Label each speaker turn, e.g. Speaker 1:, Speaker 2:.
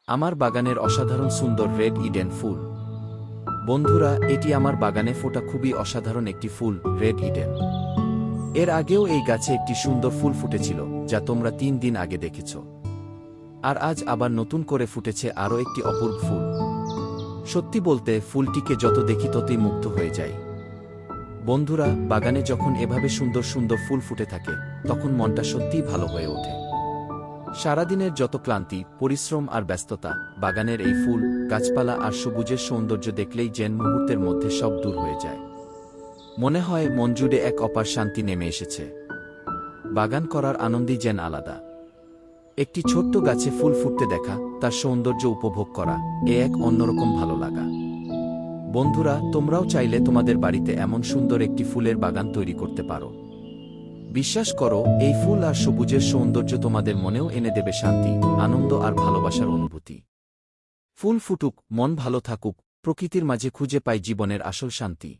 Speaker 1: আমার বাগানের অসাধারণ সুন্দর রেড ইডেন ফুল। বন্ধুরা, এটি আমার বাগানে ফোটা খুবই অসাধারণ একটি ফুল, রেড ইডেন। এর আগেও এই গাছে একটি সুন্দর ফুল ফুটেছিল, যা তোমরা 3 দিন আগে দেখেছ। আর আজ আবার নতুন করে ফুটেছে আরও একটি অপূর্ব ফুল। সত্যি বলতে, ফুলটিকে যত দেখি ততই মুগ্ধ হয়ে যাই। বন্ধুরা, বাগানে যখন এভাবে সুন্দর সুন্দর ফুল ফুটে থাকে, তখন মনটা সত্যিই ভালো হয়ে ওঠে। সারাদিনের যত ক্লান্তি, পরিশ্রম আর ব্যস্ততা, বাগানের এই ফুল, গাছপালা আর সবুজের সৌন্দর্য দেখলেই যেন মুহূর্তের মধ্যে সব দূর হয়ে যায়। মনে হয় মন জুড়ে এক অপার শান্তি নেমে এসেছে। বাগান করার আনন্দই যেন আলাদা। একটি ছোট্ট গাছে ফুল ফুটতে দেখা, তার সৌন্দর্য উপভোগ করা, এক অন্যরকম ভালো লাগা। বন্ধুরা, তোমরাও চাইলে তোমাদের বাড়িতে এমন সুন্দর একটি ফুলের বাগান তৈরি করতে পারো। বিশ্বাস করো, এই ফুল আর সবুজের সৌন্দর্য তোমাদের মনেও এনে দেবে শান্তি, আনন্দ আর ভালোবাসার অনুভূতি। ফুল ফুটুক, মন ভালো থাকুক, প্রকৃতির মাঝে খুঁজে পাই জীবনের আসল শান্তি।